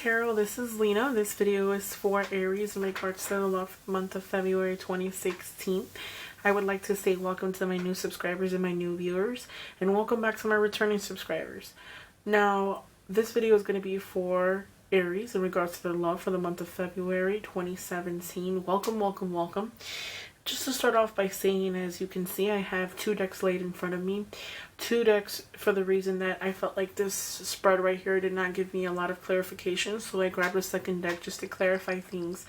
Tarot. This is Lina. This video is for Aries in regards to the love month of February 2016. I would like to say welcome to my new subscribers and my new viewers, and welcome back to my returning subscribers. Now, this video is going to be for Aries in regards to their love for the month of February 2017. Welcome, welcome, welcome. Just to start off by saying, as you can see, I have two decks laid in front of me. Two decks for the reason that I felt like this spread right here did not give me a lot of clarification, so I grabbed a second deck just to clarify things.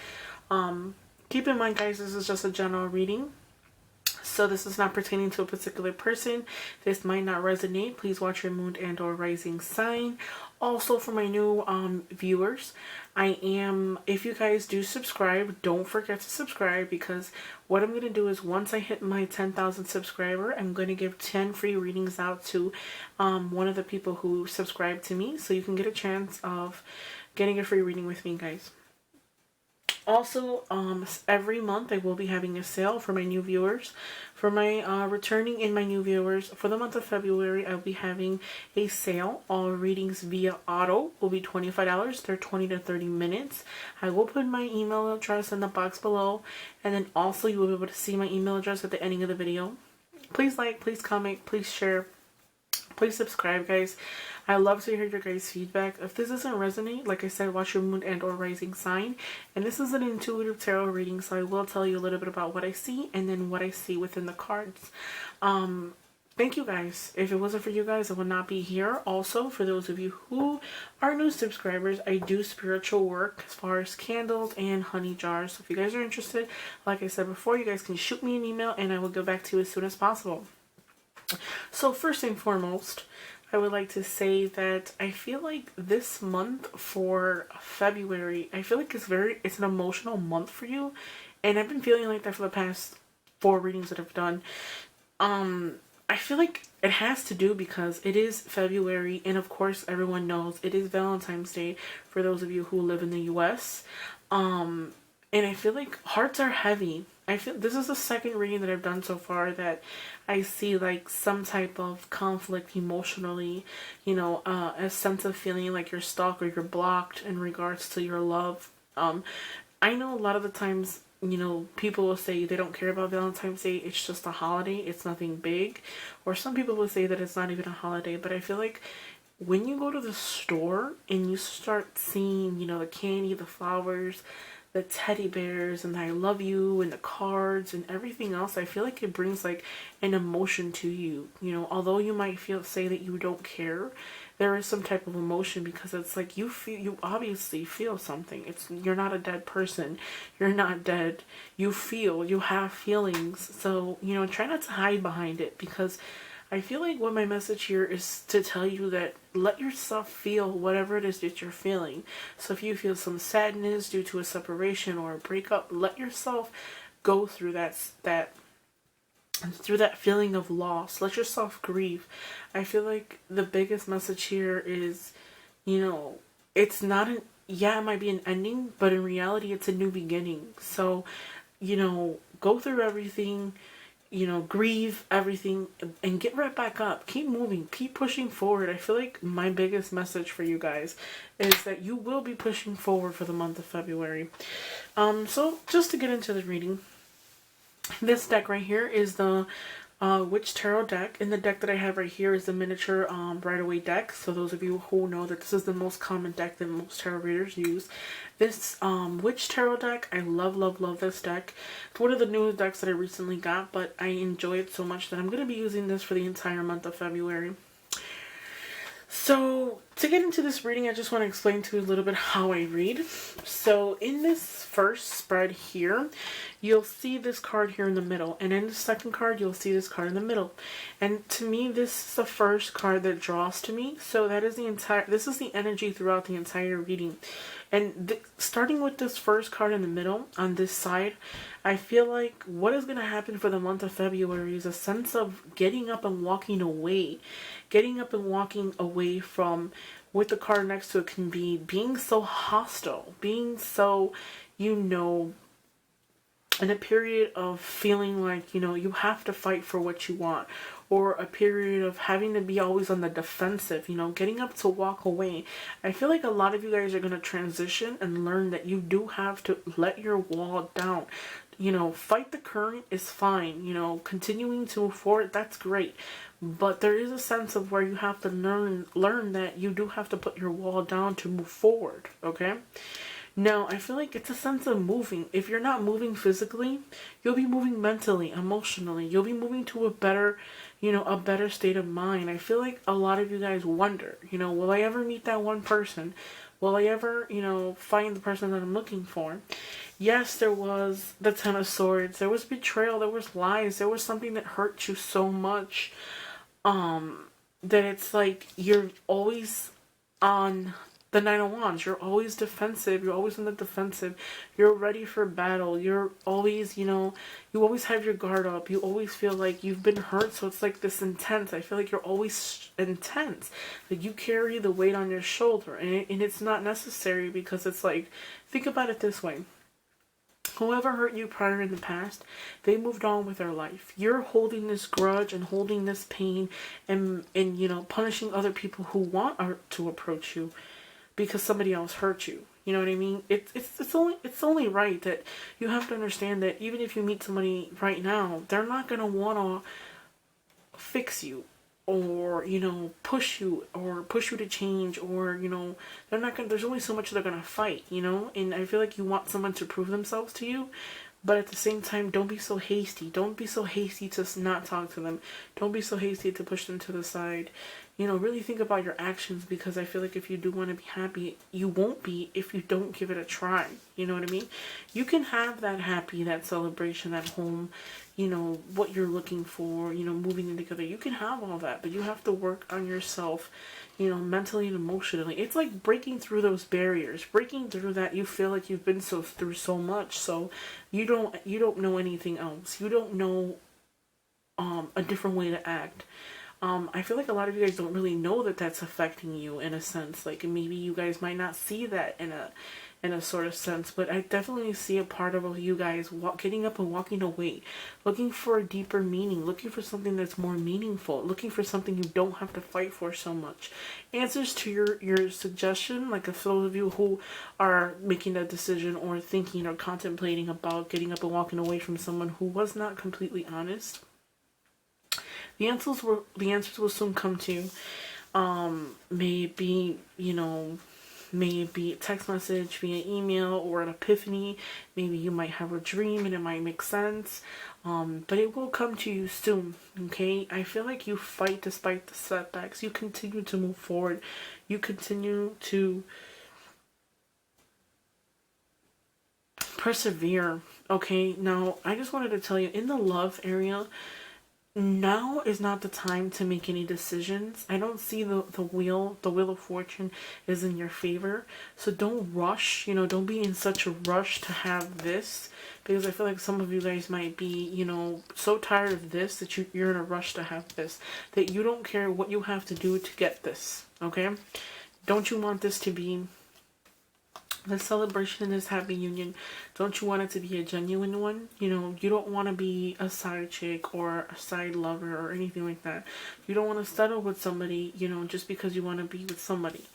Keep in mind, guys, this is just a general reading, so this is not pertaining to a particular person. This might not resonate. Please watch your moon and or rising sign. Also, for my new viewers, if you guys do subscribe, don't forget to subscribe, because what I'm going to do is once I hit my 10,000 subscriber, I'm going to give 10 free readings out to one of the people who subscribe to me, so you can get a chance of getting a free reading with me, guys. Also, every month I will be having a sale for my new viewers. For my returning and my new viewers, for the month of February, I'll be having a sale. All readings via auto will be $25. They're 20 to 30 minutes. I will put my email address in the box below, and then also you will be able to see my email address at the ending of the video. Please like, please comment, please share, please subscribe, guys. I love to hear your guys' feedback. If this doesn't resonate, like I said, watch your moon and or rising sign. And this is an intuitive tarot reading, so I will tell you a little bit about what I see and then what I see within the cards. Thank you, guys. If it wasn't for you guys, I would not be here. Also, for those of you who are new subscribers, I do spiritual work as far as candles and honey jars. So if you guys are interested, like I said before, you guys can shoot me an email and I will get back to you as soon as possible. So first and foremost, I would like to say that I feel like this month for February, I feel like it's an emotional month for you. And I've been feeling like that for the past 4 readings that I've done. I feel like it has to do because it is February, and of course everyone knows it is Valentine's Day for those of you who live in the US. And I feel like hearts are heavy. I feel this is the second reading that I've done so far that I see like some type of conflict emotionally, you know, a sense of feeling like you're stuck or you're blocked in regards to your love. I know a lot of the times, you know, people will say they don't care about Valentine's Day, it's just a holiday, it's nothing big. Or some people will say that it's not even a holiday, but I feel like when you go to the store and you start seeing, you know, the candy, the flowers, the teddy bears, and the I love you, and the cards, and everything else, I feel like it brings like an emotion to you. You know, although you might say that you don't care, there is some type of emotion, because it's like you obviously feel something. You're not a dead person. You're not dead. You have feelings. So, you know, try not to hide behind it, because I feel like what my message here is to tell you that let yourself feel whatever it is that you're feeling. So if you feel some sadness due to a separation or a breakup, let yourself go through that feeling of loss. Let yourself grieve. I feel like the biggest message here is, you know, it's not it might be an ending, but in reality it's a new beginning. So, you know, go through everything, you know, grieve everything and get right back up. Keep moving, keep pushing forward. I feel like my biggest message for you guys is that you will be pushing forward for the month of February. So just to get into the reading, this deck right here is the Witch Tarot deck, and the deck that I have right here is the miniature Rider-Waite deck. So those of you who know that this is the most common deck that most tarot readers use. This Witch Tarot deck, I love, love, love this deck. It's one of the newest decks that I recently got, but I enjoy it so much that I'm going to be using this for the entire month of February. So, to get into this reading, I just want to explain to you a little bit how I read. So, in this first spread here, you'll see this card here in the middle. And in the second card, you'll see this card in the middle. And to me, this is the first card that draws to me. So, this is the energy throughout the entire reading. And starting with this first card in the middle, on this side, I feel like what is going to happen for the month of February is a sense of getting up and walking away. Getting up and walking away from what the card next to it can be, being so hostile, being so, you know, in a period of feeling like, you know, you have to fight for what you want, or a period of having to be always on the defensive, you know, getting up to walk away. I feel like a lot of you guys are going to transition and learn that you do have to let your wall down. You know, fight the current is fine, you know, continuing to move forward, that's great. But there is a sense of where you have to learn that you do have to put your wall down to move forward, okay? Now, I feel like it's a sense of moving. If you're not moving physically, you'll be moving mentally, emotionally. You'll be moving to a better, you know, a better state of mind. I feel like a lot of you guys wonder, you know, will I ever meet that one person? Will I ever, you know, find the person that I'm looking for? Yes, there was the Ten of Swords. There was betrayal. There was lies. There was something that hurt you so much that it's like you're always on the Nine of Wands. You're always defensive. You're always on the defensive. You're ready for battle. You're always, you know, you always have your guard up. You always feel like you've been hurt, so it's like this intense. I feel like you're always intense. Like you carry the weight on your shoulder, and it's not necessary, because it's like, think about it this way. Whoever hurt you prior in the past, they moved on with their life. You're holding this grudge and holding this pain and you know, punishing other people who want to approach you because somebody else hurt you. You know what I mean? It's only right that you have to understand that even if you meet somebody right now, they're not gonna wanna fix you, or, you know, push you to change, or, you know, they're not gonna, there's only so much they're gonna fight, you know. And I feel like you want someone to prove themselves to you, but at the same time, don't be so hasty. Don't be so hasty to not talk to them. Don't be so hasty to push them to the side. You know, really think about your actions, because I feel like if you do want to be happy, you won't be if you don't give it a try. You know what I mean? You can have that happy, that celebration, that home, you know, what you're looking for, you know, moving in together. You can have all that, but you have to work on yourself, you know, mentally and emotionally. It's like breaking through those barriers, breaking through that. You feel like you've been through so much, so you don't know anything else. You don't know a different way to act. I feel like a lot of you guys don't really know that that's affecting you in a sense. Like, maybe you guys might not see that in a sort of sense, but I definitely see a part of you guys getting up and walking away, looking for a deeper meaning, looking for something that's more meaningful, looking for something you don't have to fight for so much. Answers to your suggestion, like if those of you who are making that decision or thinking or contemplating about getting up and walking away from someone who was not completely honest, the answers will soon come to you. Maybe, you know, maybe a text message, via email, or an epiphany. Maybe you might have a dream and it might make sense. But it will come to you soon, okay? I feel like you fight despite the setbacks. You continue to move forward. You continue to persevere, okay? Now, I just wanted to tell you, in the love area, now is not the time to make any decisions. I don't see the wheel of fortune is in your favor. So don't rush, you know, don't be in such a rush to have this, because I feel like some of you guys might be, you know, so tired of this that you're in a rush to have this, that you don't care what you have to do to get this, okay? Don't you want this to be the celebration, this happy union? Don't you want it to be a genuine one? You know, you don't want to be a side chick or a side lover or anything like that. You don't want to settle with somebody, you know, just because you want to be with somebody.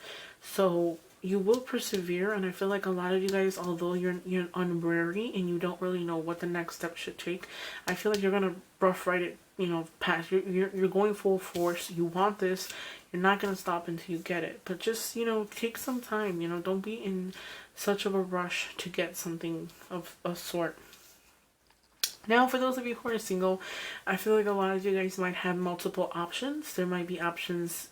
So you will persevere, and I feel like a lot of you guys, although you're unwary and you don't really know what the next step should take, I feel like you're gonna rough ride it, you know, past. You're going full force. You want this. You're not gonna stop until you get it. But just, you know, take some time. You know, don't be in such of a rush to get something of a sort. Now, for those of you who are single, I feel like a lot of you guys might have multiple options. There might be options,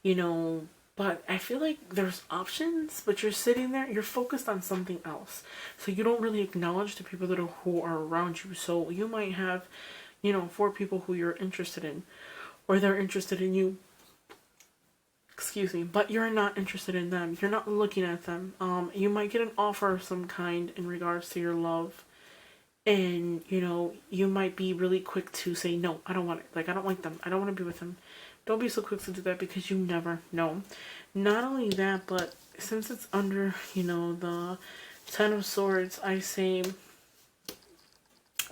you know, but I feel like there's options, but you're sitting there, you're focused on something else. So you don't really acknowledge the people who are around you. So you might have, you know, 4 people who you're interested in, or they're interested in you. Excuse me, but you're not interested in them. You're not looking at them. You might get an offer of some kind in regards to your love, and, you know, you might be really quick to say, no, I don't want it. Like, I don't like them. I don't want to be with them. Don't be so quick to do that, because you never know. Not only that, but since it's under, you know, the Ten of Swords, I say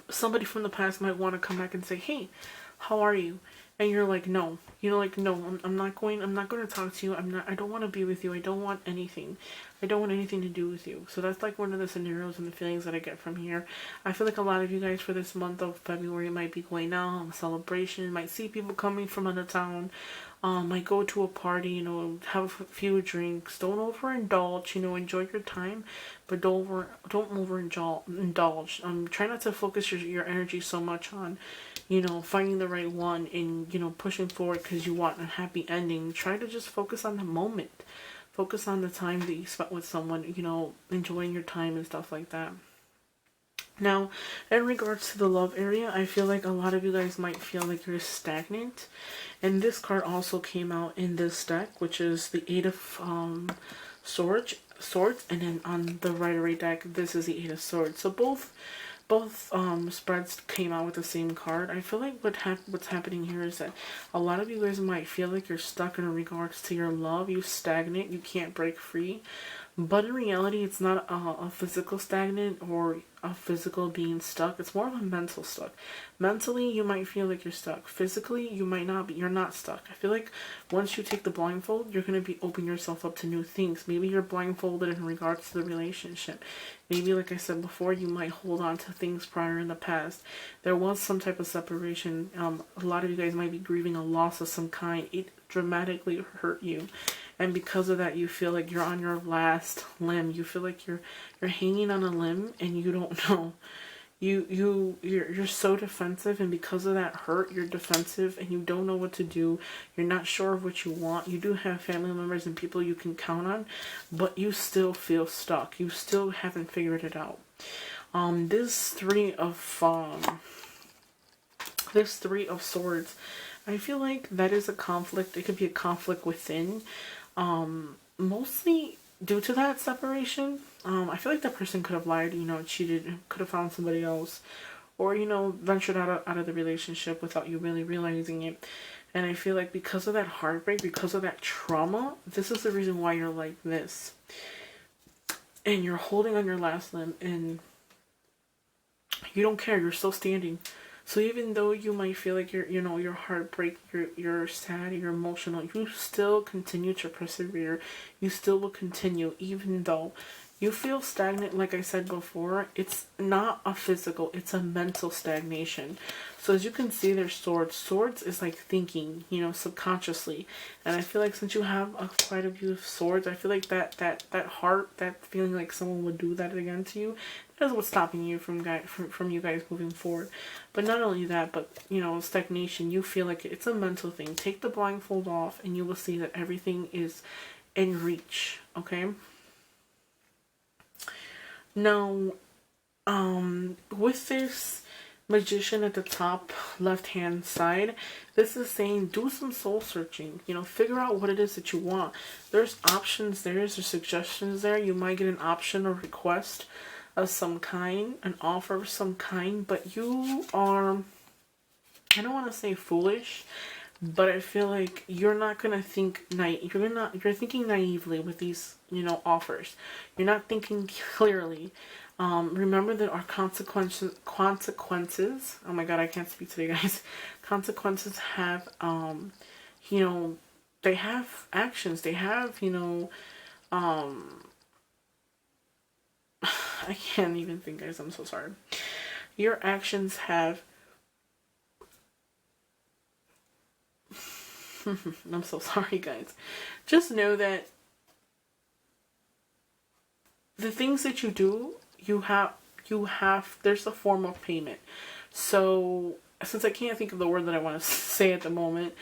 somebody from the past might want to come back and say, hey, how are you? And you're like, no. You know, like, no, I'm not going to talk to you. I don't want to be with you. I don't want anything. I don't want anything to do with you. So that's like one of the scenarios and the feelings that I get from here. I feel like a lot of you guys for this month of February might be going out on a celebration, might see people coming from out of town, might go to a party, you know, have a few drinks. Don't overindulge, you know, enjoy your time, but don't overindulge. Try not to focus your energy so much on, you know, finding the right one and, you know, pushing forward because you want a happy ending. Try to just focus on the moment. Focus on the time that you spent with someone, you know, enjoying your time and stuff like that. Now, in regards to the love area, I feel like a lot of you guys might feel like you're stagnant. And this card also came out in this deck, which is the Eight of Swords. And then on the Rider deck, this is the Eight of Swords. So both spreads came out with the same card. I feel like what's happening here is that a lot of you guys might feel like you're stuck in regards to your love. You stagnate. You can't break free. But in reality, it's not a physical stagnant or a physical being stuck. It's more of a mental stuck. Mentally, you might feel like you're stuck. Physically, you might not be. You're not stuck. I feel like once you take the blindfold, you're going to be opening yourself up to new things. Maybe you're blindfolded in regards to the relationship. Maybe, like I said before, you might hold on to things prior in the past. There was some type of separation. A lot of you guys might be grieving a loss of some kind. It dramatically hurt you. And because of that, you feel like you're on your last limb. You feel like you're hanging on a limb and you don't know. You're so defensive, and because of that hurt, you're defensive and you don't know what to do. You're not sure of what you want. You do have family members and people you can count on, but you still feel stuck. You still haven't figured it out. This three of Swords, I feel like that is a conflict. It could be a conflict within. Mostly due to that separation. I feel like that person could have lied, you know, cheated, could have found somebody else, or, you know, ventured out of the relationship without you really realizing it. And I feel like because of that heartbreak, because of that trauma, this is the reason why you're like this. And you're holding on your last limb and you don't care, you're still standing. So even though you might feel like you're heartbreak, you're sad, you're emotional, you still continue to persevere. You still will continue, even though you feel stagnant. Like I said before, it's not a physical, it's a mental stagnation. So as you can see, there's swords. Swords is like thinking, you know, subconsciously. And I feel like since you have quite a few swords, I feel like that heart, that feeling like someone would do that again to you, that's what's stopping you from you guys moving forward. But not only that, but, you know, stagnation, you feel like it's a mental thing. Take the blindfold off and you will see that everything is in reach, okay? Now, with this Magician at the top left hand side, this is saying do some soul searching, you know, figure out what it is that you want. There's options there, there's suggestions there. You might get an option or request of some kind, an offer of some kind, but you are, I don't want to say foolish, but I feel like you're not going to think you're thinking naively with these, you know, offers. You're not thinking clearly. Remember that our consequences, oh my god, I can't speak today, guys. Consequences have, you know, they have actions. They have, you know, I can't even think, guys. I'm so sorry. Your actions have, I'm so sorry, guys. Just know that the things that you do, you have, there's a form of payment. So, since I can't think of the word that I want to say at the moment,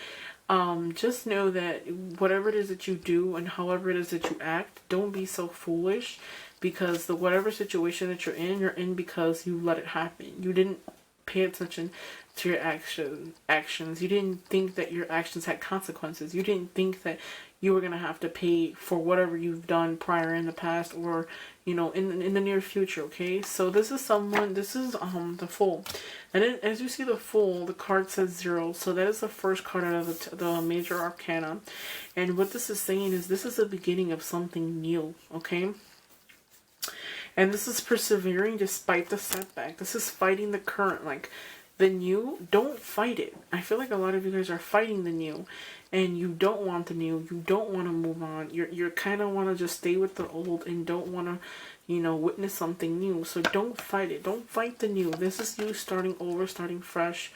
just know that whatever it is that you do and however it is that you act, don't be so foolish, because whatever situation that you're in because you let it happen. You didn't pay attention to your actions. You didn't think that your actions had consequences. You didn't think that you were going to have to pay for whatever you've done prior in the past, or, you know, in the near future, okay? So this is the Fool. And then, as you see the Fool, the card says 0. So that is the first card out of the major arcana. And what this is saying is this is the beginning of something new, okay? And this is persevering despite the setback. This is fighting the current. Like, the new, don't fight it. I feel like a lot of you guys are fighting the new, and you don't want the new. You don't want to move on. You're kind of want to just stay with the old and don't want to, you know, witness something new. So don't fight it. Don't fight the new. This is you starting over, starting fresh.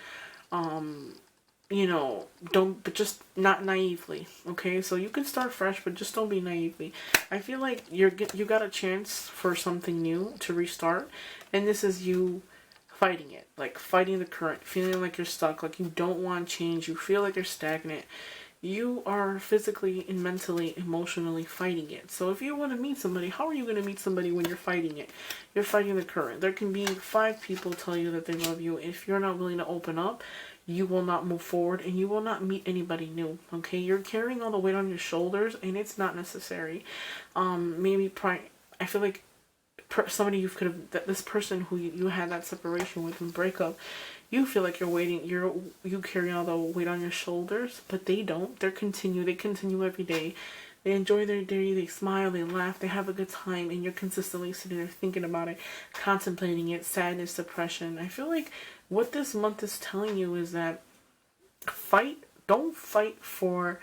You know, but just not naively, okay? So you can start fresh, but just don't be naively. I feel like you got a chance for something new to restart, and this is you fighting it, like fighting the current, feeling like you're stuck, like you don't want change, you feel like you're stagnant. You are physically and mentally, emotionally fighting it. So if you want to meet somebody, how are you going to meet somebody when you're fighting it? You're fighting the current. There can be 5 people tell you that they love you. If you're not willing to open up, you will not move forward and you will not meet anybody new. Okay, you're carrying all the weight on your shoulders and it's not necessary. I feel like somebody you could have, that this person who you had that separation with and breakup, you feel like you're waiting, you carry all the weight on your shoulders, but they don't. They continue every day. They enjoy their day, they smile, they laugh, they have a good time, and you're consistently sitting there thinking about it, contemplating it, sadness, depression. I feel like what this month is telling you is that don't fight for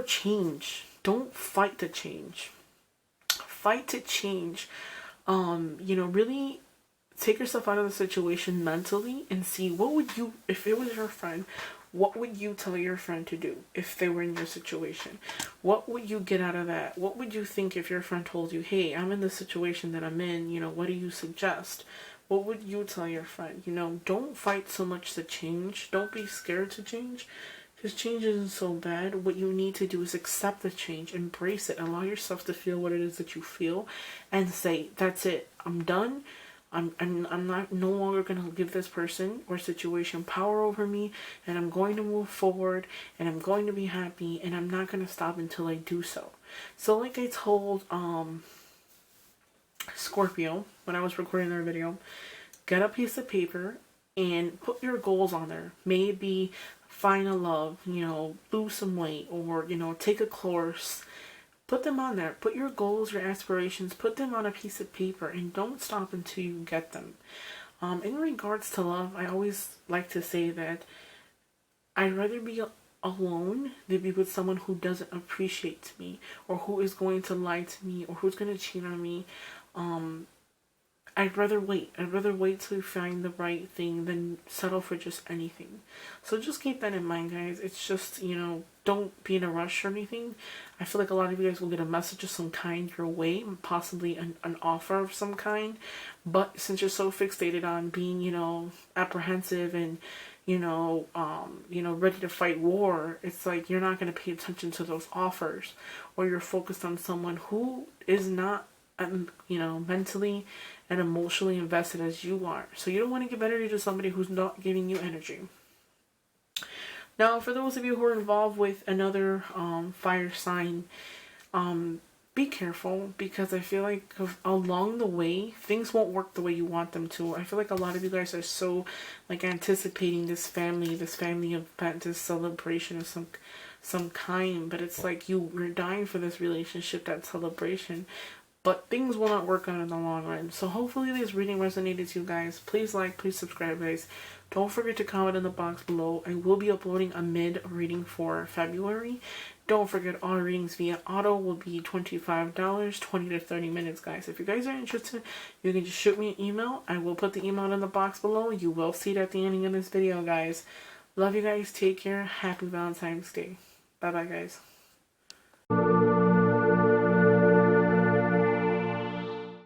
change. Don't fight to change. Fight to change. You know, really take yourself out of the situation mentally and see what would you, if it was your friend, what would you tell your friend to do if they were in your situation? What would you get out of that? What would you think if your friend told you, hey, I'm in the situation that I'm in, you know, what do you suggest? What would you tell your friend? You know, don't fight so much to change. Don't be scared to change, because change isn't so bad. What you need to do is accept the change, embrace it, allow yourself to feel what it is that you feel, and say, that's it, I'm done. I'm not no longer going to give this person or situation power over me, and I'm going to move forward, and I'm going to be happy, and I'm not going to stop until I do so. So like I told Scorpio when I was recording their video, get a piece of paper and put your goals on there. Maybe find a love, you know, lose some weight, or, you know, take a course. Put them on there. Put your goals, your aspirations, put them on a piece of paper, and don't stop until you get them. In regards to love, I always like to say that I'd rather be alone than be with someone who doesn't appreciate me, or who is going to lie to me, or who's going to cheat on me. I'd rather wait. I'd rather wait till you find the right thing than settle for just anything. So just keep that in mind, guys. It's just, you know, don't be in a rush or anything. I feel like a lot of you guys will get a message of some kind your way, possibly an offer of some kind. But since you're so fixated on being, you know, apprehensive and, you know, ready to fight war, it's like you're not going to pay attention to those offers, or you're focused on someone who is not, you know, mentally and emotionally invested as you are. So you don't want to give energy to somebody who's not giving you energy. Now, for those of you who are involved with another fire sign, be careful, because I feel like along the way, things won't work the way you want them to. I feel like a lot of you guys are so, like, anticipating this family event, this celebration of some kind, but it's like you're dying for this relationship, that celebration. But things will not work out in the long run. So hopefully this reading resonated with you guys. Please like, please subscribe, guys. Don't forget to comment in the box below. I will be uploading a mid reading for February. Don't forget, all readings via auto will be $25, 20 to 30 minutes, guys. If you guys are interested, you can just shoot me an email. I will put the email in the box below. You will see it at the ending of this video, guys. Love you guys. Take care. Happy Valentine's Day. Bye-bye, guys.